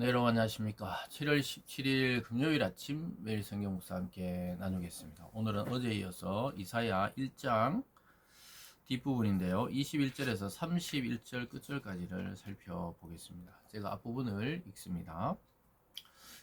네, 여러분 안녕하십니까. 7월 17일 금요일 아침 매일 성경 묵상 함께 나누겠습니다. 오늘은 어제에 이어서 이사야 1장 뒷부분인데요. 21절에서 31절 끝절까지를 살펴보겠습니다. 제가 앞부분을 읽습니다.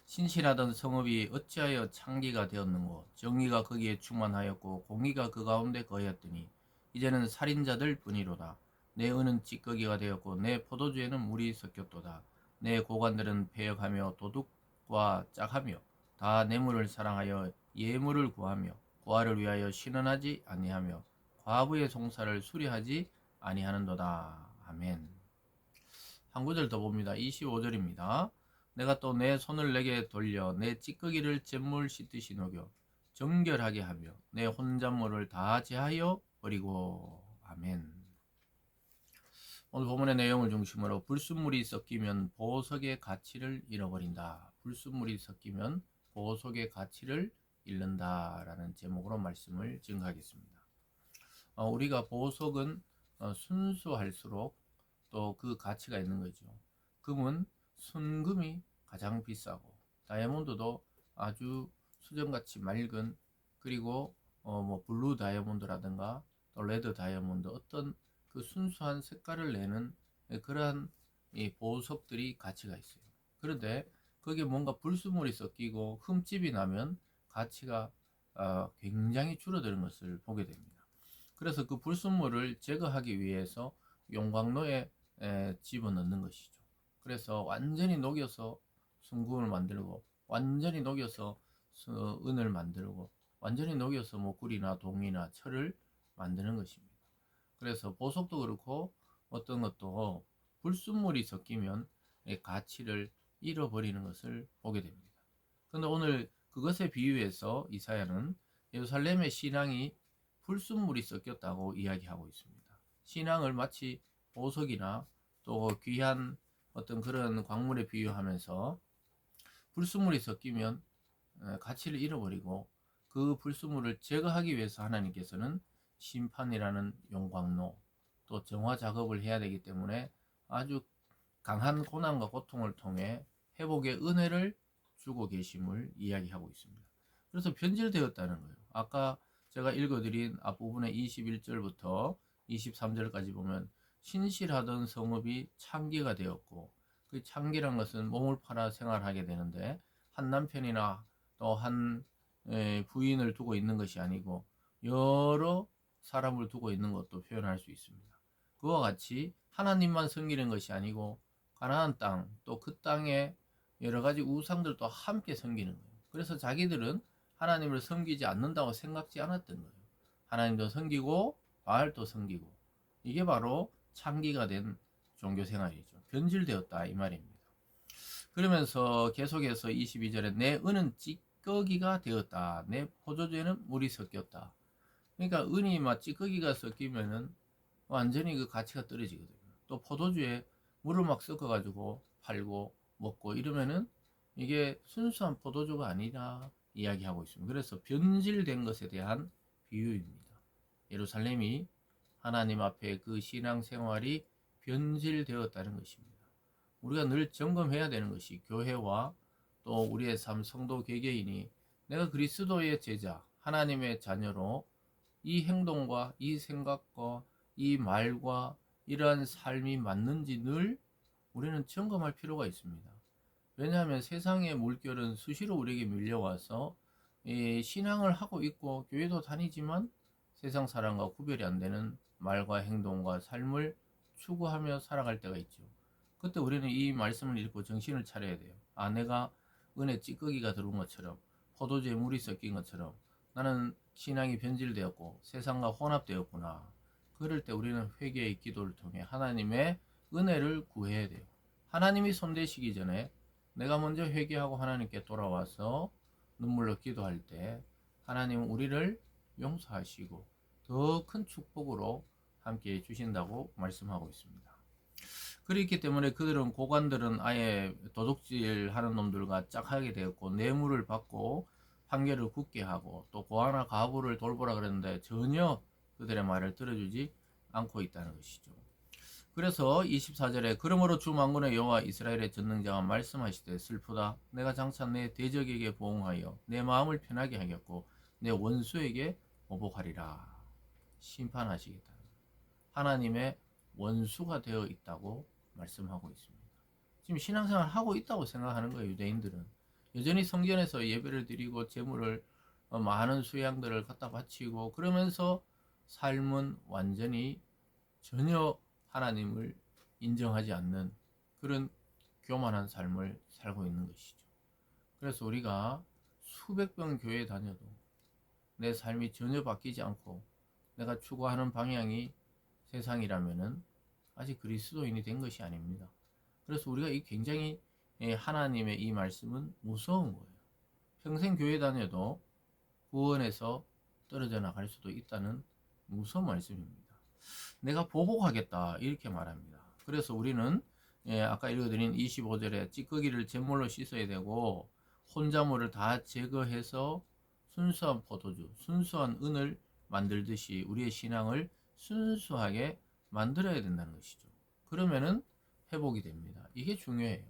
신실하던 성읍이 어찌하여 창기가 되었는고, 정의가 거기에 충만하였고 공의가 그 가운데 거하였더니 이제는 살인자들 뿐이로다. 내 은은 찌꺼기가 되었고 내 포도주에는 물이 섞였도다. 내 고관들은 패역하며 도둑과 짝하며 다 뇌물을 사랑하여 예물을 구하며 고아를 위하여 신원하지 아니하며 과부의 송사를 수리하지 아니하는도다. 아멘. 한 구절 더 봅니다. 25절입니다. 내가 또 내 손을 내게 돌려 내 찌꺼기를 잿물 씻듯이 녹여 정결하게 하며 내 혼잣물을 다 제하여 버리고. 아멘. 오늘 본문의 내용을 중심으로 불순물이 섞이면 보석의 가치를 잃어버린다. 불순물이 섞이면 보석의 가치를 잃는다라는 제목으로 말씀을 증거하겠습니다. 우리가 보석은 순수할수록 또 그 가치가 있는 거죠. 금은 순금이 가장 비싸고 다이아몬드도 아주 수정같이 맑은, 그리고 뭐 블루 다이아몬드라든가 또 레드 다이아몬드, 어떤 그 순수한 색깔을 내는 그러한 이 보석들이 가치가 있어요. 그런데 거기에 뭔가 불순물이 섞이고 흠집이 나면 가치가 굉장히 줄어드는 것을 보게 됩니다. 그래서 그 불순물을 제거하기 위해서 용광로에 집어넣는 것이죠. 그래서 완전히 녹여서 순금을 만들고, 완전히 녹여서 은을 만들고, 완전히 녹여서 뭐 꿀이나 동이나 철을 만드는 것입니다. 그래서 보석도 그렇고 어떤 것도 불순물이 섞이면 가치를 잃어버리는 것을 보게 됩니다. 그런데 오늘 그것에 비유해서 이사야는 예루살렘의 신앙이 불순물이 섞였다고 이야기하고 있습니다. 신앙을 마치 보석이나 또 귀한 어떤 그런 광물에 비유하면서 불순물이 섞이면 가치를 잃어버리고, 그 불순물을 제거하기 위해서 하나님께서는 심판이라는 용광로, 또 정화 작업을 해야 되기 때문에 아주 강한 고난과 고통을 통해 회복의 은혜를 주고 계심을 이야기하고 있습니다. 그래서 변질되었다는 거예요. 아까 제가 읽어드린 앞부분의 21절부터 23절까지 보면 신실하던 성읍이 창기가 되었고, 그 창기란 것은 몸을 팔아 생활하게 되는데 한 남편이나 또 한 부인을 두고 있는 것이 아니고 여러 사람을 두고 있는 것도 표현할 수 있습니다. 그와 같이 하나님만 섬기는 것이 아니고 가나안 땅, 또 그 땅에 여러 가지 우상들도 함께 섬기는 거예요. 그래서 자기들은 하나님을 섬기지 않는다고 생각지 않았던 거예요. 하나님도 섬기고 바알도 섬기고, 이게 바로 창기가 된 종교 생활이죠. 변질되었다 이 말입니다. 그러면서 계속해서 22절에 내 은은 찌꺼기가 되었다. 내 포도주에는 물이 섞였다. 그러니까 은이 막 찌꺼기가 섞이면은 완전히 그 가치가 떨어지거든요. 또 포도주에 물을 막 섞어가지고 팔고 먹고 이러면은 이게 순수한 포도주가 아니라 이야기하고 있습니다. 그래서 변질된 것에 대한 비유입니다. 예루살렘이 하나님 앞에 그 신앙생활이 변질되었다는 것입니다. 우리가 늘 점검해야 되는 것이 교회와 또 우리의 삶, 성도 개개인이 내가 그리스도의 제자, 하나님의 자녀로 이 행동과 이 생각과 이 말과 이러한 삶이 맞는지 늘 우리는 점검할 필요가 있습니다. 왜냐하면 세상의 물결은 수시로 우리에게 밀려와서 신앙을 하고 있고 교회도 다니지만 세상 사람과 구별이 안 되는 말과 행동과 삶을 추구하며 살아갈 때가 있죠. 그때 우리는 이 말씀을 읽고 정신을 차려야 돼요. 아, 내가 은혜 찌꺼기가 들어온 것처럼, 포도주에 물이 섞인 것처럼 나는 신앙이 변질되었고 세상과 혼합되었구나. 그럴 때 우리는 회개의 기도를 통해 하나님의 은혜를 구해야 돼요. 하나님이 손대시기 전에 내가 먼저 회개하고 하나님께 돌아와서 눈물로 기도할 때 하나님은 우리를 용서하시고 더 큰 축복으로 함께 해주신다고 말씀하고 있습니다. 그렇기 때문에 그들은, 고관들은 아예 도둑질 하는 놈들과 짝하게 되었고 뇌물을 받고 판결을 굳게 하고, 또 고아나 과부를 돌보라 그랬는데 전혀 그들의 말을 들어주지 않고 있다는 것이죠. 그래서 24절에 그러므로 주 만군의 여호와 이스라엘의 전능자가 말씀하시되 슬프다 내가 장차 내 대적에게 보응하여 내 마음을 편하게 하겠고 내 원수에게 보복하리라. 심판하시겠다. 하나님의 원수가 되어 있다고 말씀하고 있습니다. 지금 신앙생활 하고 있다고 생각하는 거예요. 유대인들은 여전히 성전에서 예배를 드리고 제물을 많은 수양들을 갖다 바치고 그러면서 삶은 완전히 전혀 하나님을 인정하지 않는 그런 교만한 삶을 살고 있는 것이죠. 그래서 우리가 수백 번 교회 다녀도 내 삶이 전혀 바뀌지 않고 내가 추구하는 방향이 세상이라면은 아직 그리스도인이 된 것이 아닙니다. 그래서 우리가 이 굉장히 하나님의 이 말씀은 무서운 거예요. 평생 교회 다녀도 구원에서 떨어져 나갈 수도 있다는 무서운 말씀입니다. 내가 보복하겠다 이렇게 말합니다. 그래서 우리는 아까 읽어드린 25절에 찌꺼기를 제물로 씻어야 되고 혼자물을 다 제거해서 순수한 포도주, 순수한 은을 만들듯이 우리의 신앙을 순수하게 만들어야 된다는 것이죠. 그러면은 회복이 됩니다. 이게 중요해요.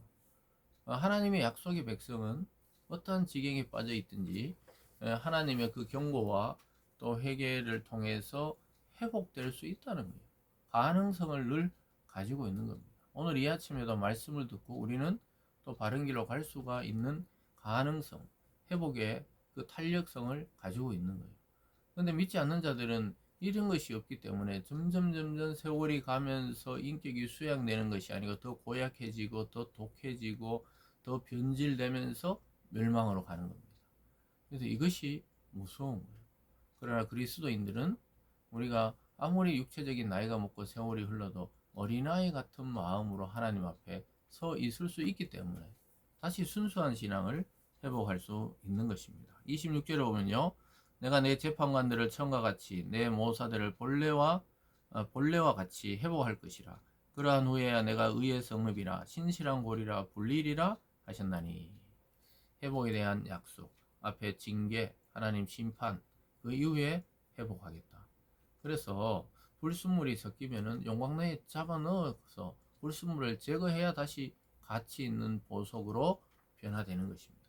하나님의 약속의 백성은 어떠한 지경에 빠져 있든지 하나님의 그 경고와 또 회개를 통해서 회복될 수 있다는 거예요. 가능성을 늘 가지고 있는 겁니다. 오늘 이 아침에도 말씀을 듣고 우리는 또 바른 길로 갈 수가 있는 가능성, 회복의 그 탄력성을 가지고 있는 거예요. 그런데 믿지 않는 자들은 이런 것이 없기 때문에 점점 세월이 가면서 인격이 수양되는 것이 아니고 더 고약해지고 더 독해지고 더 변질되면서 멸망으로 가는 겁니다. 그래서 이것이 무서운 거예요. 그러나 그리스도인들은 우리가 아무리 육체적인 나이가 먹고 세월이 흘러도 어린아이 같은 마음으로 하나님 앞에 서 있을 수 있기 때문에 다시 순수한 신앙을 회복할 수 있는 것입니다. 26절에 보면요. 내가 내 재판관들을 처음과 같이 내 모사들을 본래와 같이 회복할 것이라. 그러한 후에야 내가 의의 성읍이라 신실한 고리라 불리리라 하셨나니. 회복에 대한 약속, 앞에 징계, 하나님 심판, 그 이후에 회복하겠다. 그래서 불순물이 섞이면은 용광로에 잡아 넣어서 불순물을 제거해야 다시 가치 있는 보석으로 변화되는 것입니다.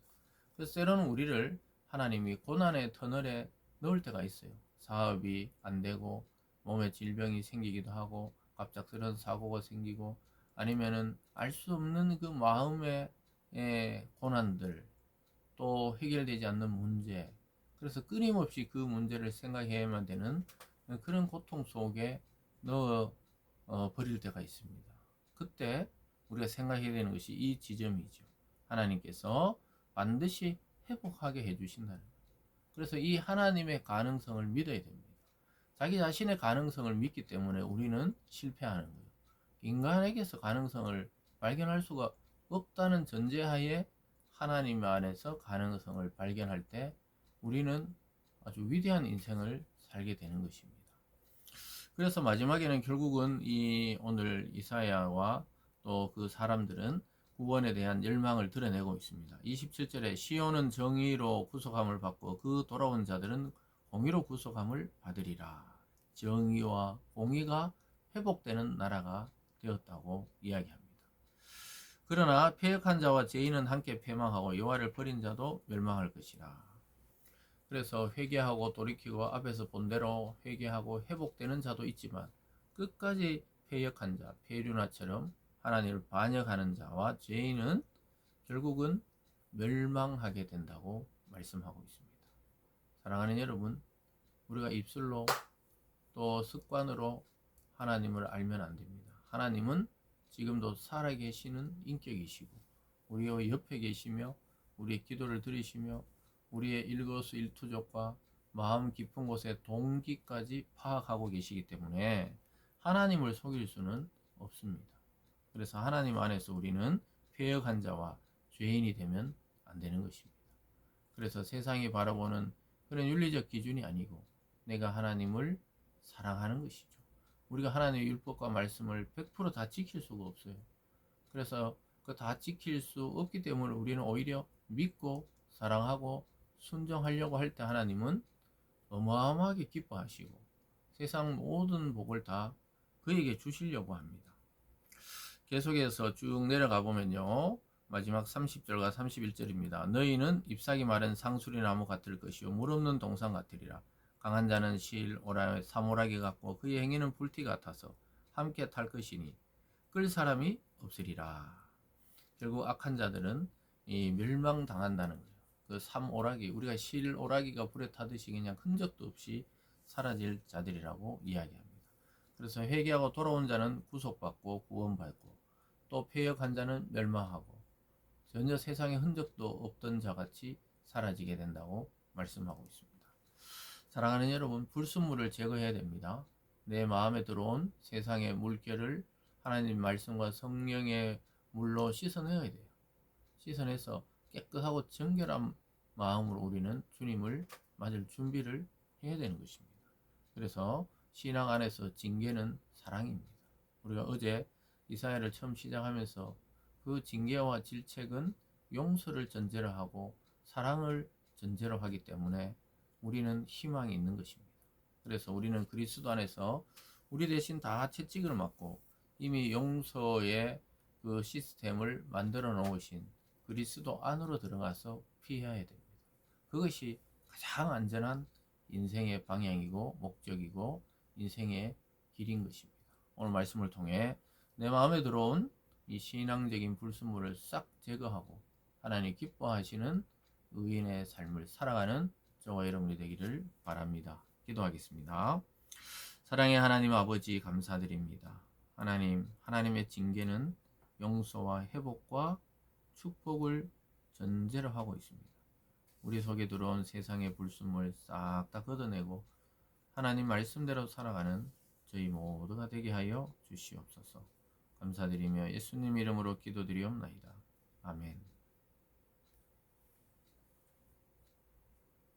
그래서 때로는 우리를 하나님이 고난의 터널에 넣을 때가 있어요. 사업이 안 되고 몸에 질병이 생기기도 하고 갑작스러운 사고가 생기고 아니면은 알 수 없는 그 마음의 고난들 또 해결되지 않는 문제 그래서 끊임없이 그 문제를 생각해야만 되는 그런 고통 속에 넣어 버릴 때가 있습니다. 그때 우리가 생각해야 되는 것이 이 지점이죠. 하나님께서 반드시 회복하게 해주신다는 거예요. 그래서 이 하나님의 가능성을 믿어야 됩니다. 자기 자신의 가능성을 믿기 때문에 우리는 실패하는 거예요. 인간에게서 가능성을 발견할 수가 없다는 전제하에 하나님 안에서 가능성을 발견할 때 우리는 아주 위대한 인생을 살게 되는 것입니다. 그래서 마지막에는 결국은 이 오늘 이사야와 또 그 사람들은 구원에 대한 열망을 드러내고 있습니다. 27절에 시온은 정의로 구속함을 받고 그 돌아온 자들은 공의로 구속함을 받으리라. 정의와 공의가 회복되는 나라가 되었다고 이야기합니다. 그러나 패역한 자와 죄인은 함께 패망하고 여호와를 버린 자도 멸망할 것이라. 그래서 회개하고 돌이키고 앞에서 본 대로 회개하고 회복되는 자도 있지만 끝까지 패역한 자, 페류나처럼 하나님을 반역하는 자와 죄인은 결국은 멸망하게 된다고 말씀하고 있습니다. 사랑하는 여러분, 우리가 입술로 또 습관으로 하나님을 알면 안 됩니다. 하나님은 지금도 살아계시는 인격이시고 우리의 옆에 계시며 우리의 기도를 들으시며 우리의 일거수일투족과 마음 깊은 곳의 동기까지 파악하고 계시기 때문에 하나님을 속일 수는 없습니다. 그래서 하나님 안에서 우리는 패역한 자와 죄인이 되면 안 되는 것입니다. 그래서 세상이 바라보는 그런 윤리적 기준이 아니고 내가 하나님을 사랑하는 것이죠. 우리가 하나님의 율법과 말씀을 100%다 지킬 수가 없어요. 그래서 그 다 지킬 수 없기 때문에 우리는 오히려 믿고 사랑하고 순종하려고 할 때 하나님은 어마어마하게 기뻐하시고 세상 모든 복을 다 그에게 주시려고 합니다. 계속해서 쭉 내려가 보면요. 마지막 30절과 31절입니다. 너희는 잎사귀 마른 상수리나무 같을 것이요 물 없는 동산 같으리라. 강한 자는 사모라기 같고 그의 행위는 불티 같아서 함께 탈 것이니 끌 사람이 없으리라. 결국 악한 자들은 이 멸망당한다는 거예요. 그 삼오라기, 우리가 실오라기가 불에 타듯이 그냥 흔적도 없이 사라질 자들이라고 이야기합니다. 그래서 회개하고 돌아온 자는 구속받고 구원받고 또 패역한 자는 멸망하고 전혀 세상에 흔적도 없던 자같이 사라지게 된다고 말씀하고 있습니다. 사랑하는 여러분, 불순물을 제거해야 됩니다. 내 마음에 들어온 세상의 물결을 하나님 말씀과 성령의 물로 씻어내야 돼요. 씻어내서 깨끗하고 정결한 마음으로 우리는 주님을 맞을 준비를 해야 되는 것입니다. 그래서 신앙 안에서 징계는 사랑입니다. 우리가 어제 이사야를 처음 시작하면서 그 징계와 질책은 용서를 전제로 하고 사랑을 전제로 하기 때문에 우리는 희망이 있는 것입니다. 그래서 우리는 그리스도 안에서 우리 대신 다 채찍을 맞고 이미 용서의 그 시스템을 만들어 놓으신 그리스도 안으로 들어가서 피해야 됩니다. 그것이 가장 안전한 인생의 방향이고 목적이고 인생의 길인 것입니다. 오늘 말씀을 통해 내 마음에 들어온 이 신앙적인 불순물을 싹 제거하고 하나님 기뻐하시는 의인의 삶을 살아가는 저와 여러분이 되기를 바랍니다. 기도하겠습니다. 사랑의 하나님 아버지 감사드립니다. 하나님의 징계는 용서와 회복과 축복을 전제로 하고 있습니다. 우리 속에 들어온 세상의 불순물 싹 다 걷어내고 하나님 말씀대로 살아가는 저희 모두가 되게 하여 주시옵소서. 감사드리며 예수님 이름으로 기도드리옵나이다.